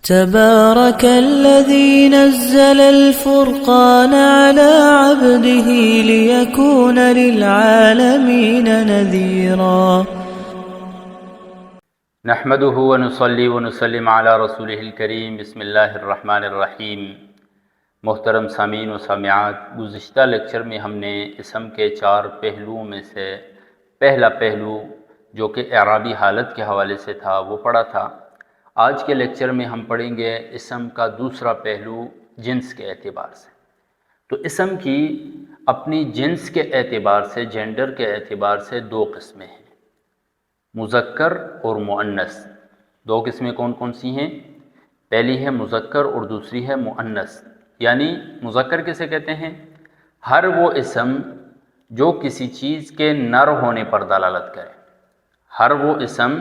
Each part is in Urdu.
تبارك الذي نزل الفرقان على عبده ليكون للعالمين نذيرا نحمده ونصلي ونسلم على رسوله الکریم بسم اللہ الرحمن الرحیم۔ محترم سامعین و سامعات، گزشتہ لیکچر میں ہم نے اسم کے 4 پہلوؤں میں سے پہلا پہلو جو کہ اعرابی حالت کے حوالے سے تھا وہ پڑھا تھا۔ آج کے لیکچر میں ہم پڑھیں گے اسم کا دوسرا پہلو جنس کے اعتبار سے۔ تو اسم کی اپنی جنس کے اعتبار سے، جینڈر کے اعتبار سے 2 قسمیں ہیں، مذکر اور مؤنث۔ 2 قسمیں کون کون سی ہیں؟ پہلی ہے مذکر اور دوسری ہے مؤنث۔ یعنی مذکر کسے کہتے ہیں؟ ہر وہ اسم جو کسی چیز کے نر ہونے پر دلالت کرے، ہر وہ اسم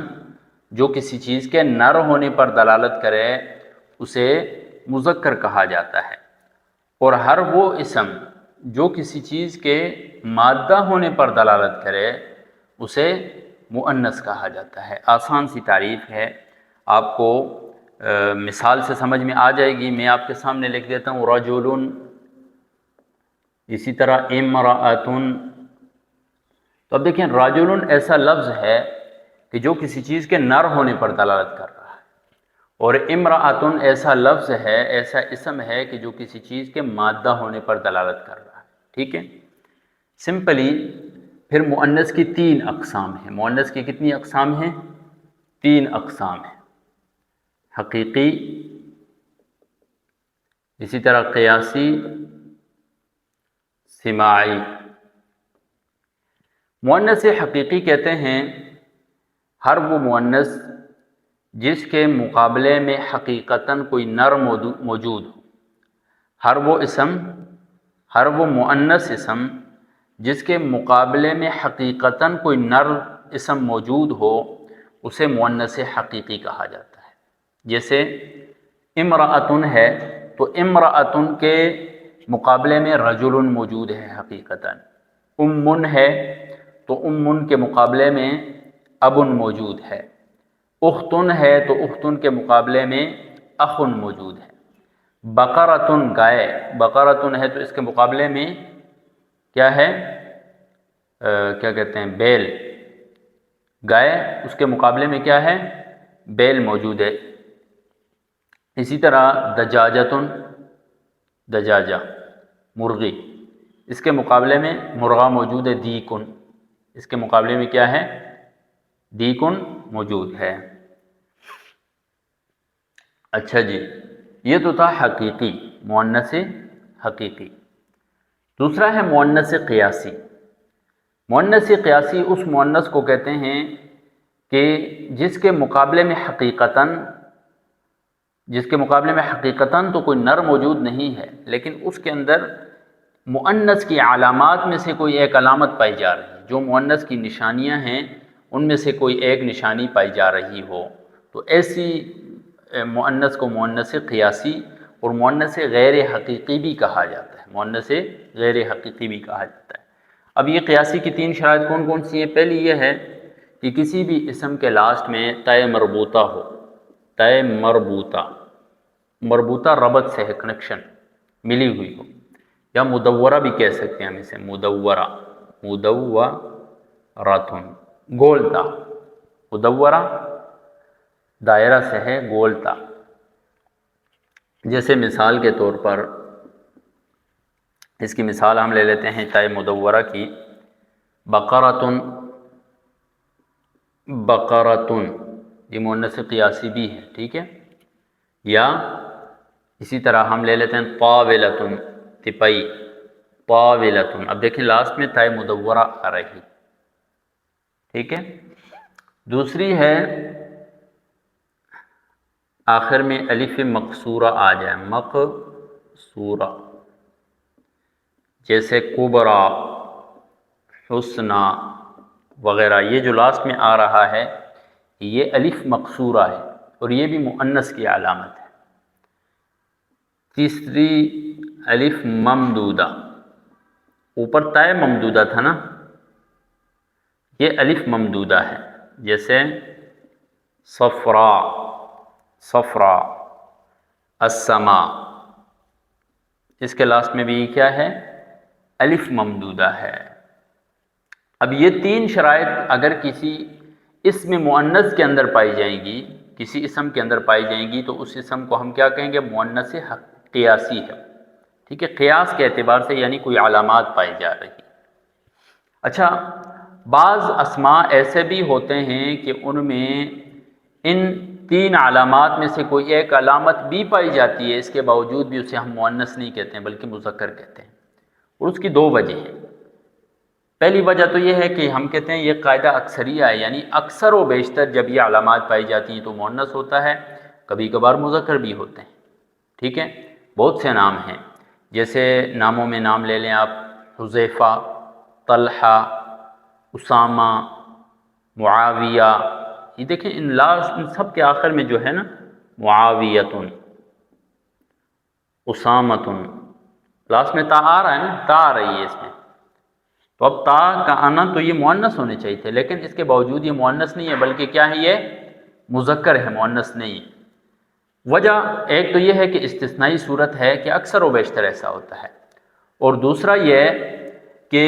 جو کسی چیز کے نر ہونے پر دلالت کرے اسے مذکر کہا جاتا ہے، اور ہر وہ اسم جو کسی چیز کے مادہ ہونے پر دلالت کرے اسے مؤنث کہا جاتا ہے۔ آسان سی تعریف ہے، آپ کو مثال سے سمجھ میں آ جائے گی۔ میں آپ کے سامنے لکھ دیتا ہوں رجل، اسی طرح امرأۃ۔ تو اب دیکھیں رجل ایسا لفظ ہے کہ جو کسی چیز کے نر ہونے پر دلالت کر رہا ہے، اور امرأۃ ایسا لفظ ہے، ایسا اسم ہے کہ جو کسی چیز کے مادہ ہونے پر دلالت کر رہا ہے۔ ٹھیک ہے، سمپلی پھر مؤنث کی 3 اقسام ہیں۔ مؤنث کی کتنی اقسام ہیں؟ 3 اقسام ہیں، حقیقی، اسی طرح قیاسی، سماعی۔ مؤنث حقیقی کہتے ہیں ہر وہ مؤنث جس کے مقابلے میں حقیقتاً کوئی نر موجود ہو، ہر وہ مؤنث اسم جس کے مقابلے میں حقیقتاً کوئی نر اسم موجود ہو اسے مؤنث حقیقی کہا جاتا ہے۔ جیسے امرأۃ ہے تو امرأۃ کے مقابلے میں رجل موجود ہے حقیقتاً۔ ام ہے تو ام کے مقابلے میں اب موجود ہے۔ اختن ہے تو اختن کے مقابلے میں اخ موجود ہے۔ بقرۃ گائے، بقرۃ ہے تو اس کے مقابلے میں کیا ہے؟ کیا کہتے ہیں؟ بیل۔ گائے، اس کے مقابلے میں کیا ہے؟ بیل موجود ہے۔ اسی طرح دجاجۃ، دجاجہ مرغی، اس کے مقابلے میں مرغا موجود ہے۔ دیکن، اس کے مقابلے میں کیا ہے؟ دیکن موجود ہے۔ اچھا جی، یہ تو تھا حقیقی، مؤنث حقیقی۔ دوسرا ہے مؤنث قیاسی۔ مؤنث قیاسی اس مؤنث کو کہتے ہیں کہ جس کے مقابلے میں حقیقتاً تو کوئی نر موجود نہیں ہے، لیکن اس کے اندر مؤنث کی علامات میں سے کوئی ایک علامت پائی جا رہی ہے۔ جو مؤنث کی نشانیاں ہیں ان میں سے کوئی ایک نشانی پائی جا رہی ہو تو ایسی مؤنث کو مؤنث قیاسی اور مؤنث غیر حقیقی بھی کہا جاتا ہے۔ مؤنث غیر حقیقی بھی کہا جاتا ہے۔ اب یہ قیاسی کی 3 شرائط کون کون سی ہیں؟ پہلی یہ ہے کہ کسی بھی اسم کے لاسٹ میں تائے مربوطہ ہو۔ تائے مربوطہ ربط سے ہے، کنیکشن ملی ہوئی ہو، یا مدورہ بھی کہہ سکتے ہیں ہم اسے، مدورہ، مدوراتن، گولتا۔ مدورہ دائرہ سے ہے، گولتا۔ جیسے مثال کے طور پر اس کی مثال ہم لے لیتے ہیں تائے مدورہ کی، بقرۃن، بقرۃن، یہ مؤنث قیاسی بھی ہے، ٹھیک ہے۔ یا اسی طرح ہم لے لیتے ہیں طاولۃن، تپئی، طاولۃن۔ اب دیکھیں لاسٹ میں تائے مدورہ آ رہی، ٹھیک ہے۔ دوسری ہے آخر میں الف مقصورہ آ جائے، مقصورہ، جیسے کبرا، حسنہ وغیرہ۔ یہ جو لاسٹ میں آ رہا ہے یہ الف مقصورہ ہے اور یہ بھی مؤنث کی علامت ہے۔ تیسری الف ممدودہ، اوپر تائے ممدودہ تھا نا، یہ الف ممدودہ ہے، جیسے صفرا، صفرا، السما، اس کے لاسٹ میں بھی کیا ہے؟ الف ممدودہ ہے۔ اب یہ تین شرائط اگر کسی اسم مؤنث کے اندر پائی جائیں گی، کسی اسم کے اندر پائی جائیں گی، تو اس اسم کو ہم کیا کہیں گے؟ مؤنث قیاسی ہے، ٹھیک ہے، قیاس کے اعتبار سے، یعنی کوئی علامات پائی جا رہی۔ اچھا، بعض اسماء ایسے بھی ہوتے ہیں کہ ان میں ان تین علامات میں سے کوئی ایک علامت بھی پائی جاتی ہے، اس کے باوجود بھی اسے ہم مؤنث نہیں کہتے ہیں بلکہ مذکر کہتے ہیں، اور اس کی دو وجہ ہیں۔ پہلی وجہ تو یہ ہے کہ ہم کہتے ہیں یہ قاعدہ اکثریہ ہے، یعنی اکثر و بیشتر جب یہ علامات پائی جاتی ہیں تو مؤنث ہوتا ہے، کبھی کبھار مذکر بھی ہوتے ہیں، ٹھیک ہے۔ بہت سے نام ہیں، جیسے ناموں میں نام لے لیں آپ، حذیفہ، طلحہ، اسامہ، معاویہ، یہ دیکھیں ان سب کے آخر میں جو ہے نا معاویتن، اسامتن، لاسٹ میں تا آ رہا ہے نا، تا آ رہی ہے اس میں، تو اب تا کا آنا تو یہ مؤنث ہونے چاہیے تھے، لیکن اس کے باوجود یہ مؤنث نہیں ہے بلکہ کیا ہے؟ یہ مذکر ہے، مؤنث نہیں ہے۔ وجہ ایک تو یہ ہے کہ استثنائی صورت ہے کہ اکثر و بیشتر ایسا ہوتا ہے، اور دوسرا یہ کہ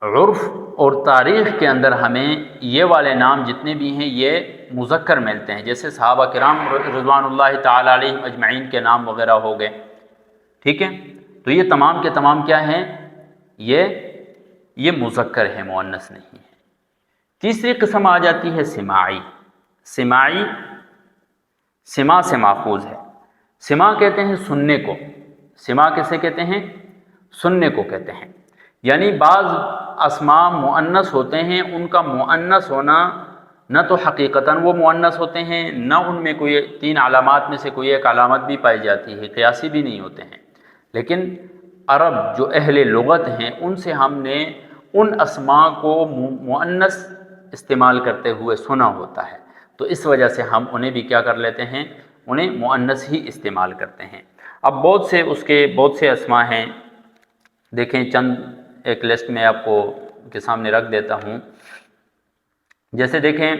عرف اور تاریخ کے اندر ہمیں یہ والے نام جتنے بھی ہیں یہ مذکر ملتے ہیں، جیسے صحابہ کرام رضوان اللہ تعالی علیہم اجمعین کے نام وغیرہ ہو گئے، ٹھیک ہے، تو یہ تمام کے تمام کیا ہیں؟ یہ مذکر ہے، مؤنث نہیں ہے۔ تیسری قسم آ جاتی ہے سماعی۔ سماعی سما سے ماخوذ ہے۔ سما کہتے ہیں سننے کو، سما کسے کہتے ہیں؟ سننے کو کہتے ہیں، یعنی بعض اسماء مؤنث ہوتے ہیں، ان کا مؤنث ہونا نہ تو حقیقتاً وہ مؤنث ہوتے ہیں، نہ ان میں کوئی تین علامات میں سے کوئی ایک علامت بھی پائی جاتی ہے، قیاسی بھی نہیں ہوتے ہیں، لیکن عرب جو اہل لغت ہیں ان سے ہم نے ان اسماء کو مؤنث استعمال کرتے ہوئے سنا ہوتا ہے، تو اس وجہ سے ہم انہیں بھی کیا کر لیتے ہیں؟ انہیں مؤنث ہی استعمال کرتے ہیں۔ اب بہت سے اسماء ہیں، دیکھیں چند ایک لسٹ میں آپ کو کے سامنے رکھ دیتا ہوں۔ جیسے دیکھیں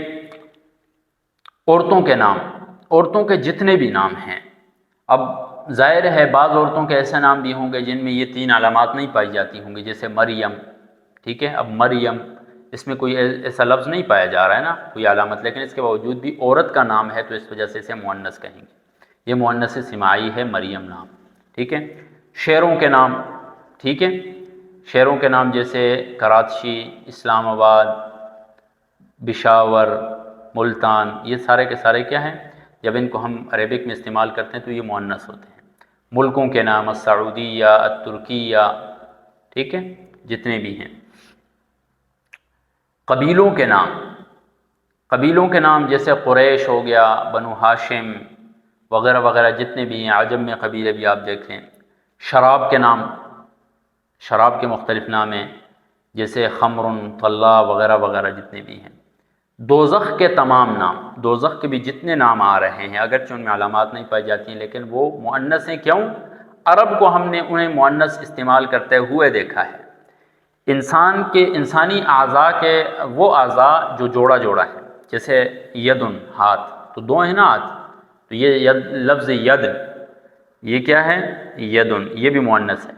عورتوں کے نام، عورتوں کے جتنے بھی نام ہیں، اب ظاہر ہے بعض عورتوں کے ایسے نام بھی ہوں گے جن میں یہ تین علامات نہیں پائی جاتی ہوں گی، جیسے مریم، ٹھیک ہے، اب مریم اس میں کوئی ایسا لفظ نہیں پایا جا رہا ہے نا، کوئی علامت، لیکن اس کے باوجود بھی عورت کا نام ہے تو اس وجہ سے اسے مؤنث کہیں گے، یہ مؤنث سماعی ہے مریم نام، ٹھیک ہے۔ شہروں کے نام، ٹھیک ہے، شہروں کے نام جیسے کراچی، اسلام آباد، پشاور، ملتان، یہ سارے کے سارے کیا ہیں؟ جب ان کو ہم عربک میں استعمال کرتے ہیں تو یہ مؤنث ہوتے ہیں۔ ملکوں کے نام السعودیہ، الترکیہ، ٹھیک ہے، جتنے بھی ہیں۔ قبیلوں کے نام، قبیلوں کے نام جیسے قریش ہو گیا، بنو ہاشم وغیرہ وغیرہ جتنے بھی ہیں، عجم میں قبیلے بھی آپ دیکھ لیں۔ شراب کے نام، شراب کے مختلف نام ہیں جیسے خمر، طلا وغیرہ وغیرہ جتنے بھی ہیں۔ دوزخ کے تمام نام، دوزخ کے بھی جتنے نام آ رہے ہیں اگرچہ ان میں علامات نہیں پائی جاتی ہیں لیکن وہ مؤنث ہیں، کیوں؟ عرب کو ہم نے انہیں مؤنث استعمال کرتے ہوئے دیکھا ہے۔ انسانی اعضاء کے وہ اعضاء جو جوڑا جوڑا ہے، جیسے یدن، ہاتھ، تو دو ہیں نا ہاتھ، تو یہ لفظ ید، یہ کیا ہے؟ یدن، یہ بھی مؤنث ہے۔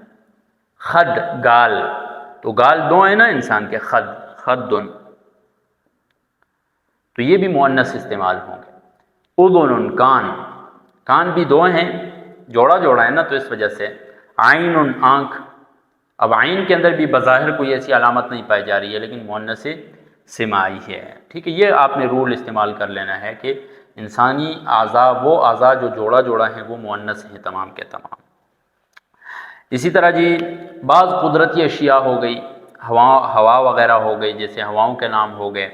خد، گال، تو گال دو ہیں نا انسان کے، خدن، تو یہ بھی مؤنث استعمال ہوں گے۔ اذن، کان، کان بھی دو ہیں، جوڑا جوڑا ہے نا تو اس وجہ سے۔ عین، آنکھ، اب عین کے اندر بھی بظاہر کوئی ایسی علامت نہیں پائی جا رہی ہے لیکن مؤنث سماعی ہے، ٹھیک ہے، یہ آپ نے رول استعمال کر لینا ہے کہ انسانی اعضاء، وہ اعضاء جو جوڑا جوڑا ہیں وہ مؤنث ہیں تمام کے تمام۔ اسی طرح جی بعض قدرتی اشیاء ہو گئی، ہوا وغیرہ ہو گئی، جیسے ہواؤں کے نام ہو گئے،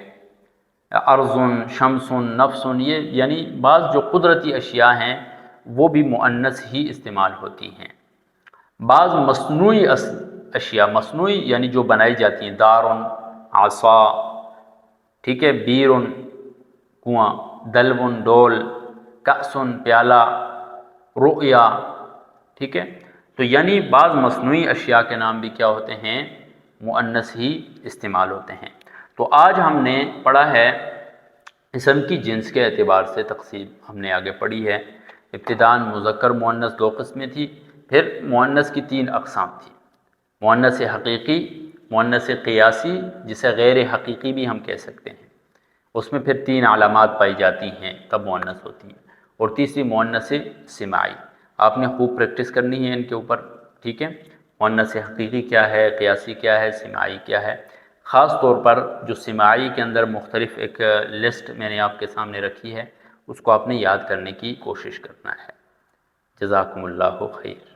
ارض، شمس، نفس، یہ یعنی بعض جو قدرتی اشیاء ہیں وہ بھی مؤنث ہی استعمال ہوتی ہیں۔ بعض مصنوعی اشیاء، مصنوعی یعنی جو بنائی جاتی ہیں، دار، عصا، ٹھیک ہے، بیر، کنواں، دلو، ڈول، کأس، پیالہ، رؤیا، ٹھیک ہے، تو یعنی بعض مصنوعی اشیاء کے نام بھی کیا ہوتے ہیں؟ مؤنث ہی استعمال ہوتے ہیں۔ تو آج ہم نے پڑھا ہے اسم کی جنس کے اعتبار سے تقسیم ہم نے آگے پڑھی ہے، ابتداءً مذکر مؤنث 2 قسمیں تھی، پھر مؤنث کی 3 اقسام تھی، مؤنث حقیقی، مؤنث قیاسی جسے غیر حقیقی بھی ہم کہہ سکتے ہیں، اس میں پھر 3 علامات پائی جاتی ہیں تب مؤنث ہوتی ہیں، اور تیسری مؤنث سماعی۔ آپ نے خوب پریکٹس کرنی ہے ان کے اوپر، ٹھیک ہے، مؤنث حقیقی کیا ہے، قیاسی کیا ہے، سماعی کیا ہے، خاص طور پر جو سماعی کے اندر مختلف ایک لسٹ میں نے آپ کے سامنے رکھی ہے، اس کو آپ نے یاد کرنے کی کوشش کرنا ہے۔ جزاکم اللہ خیر۔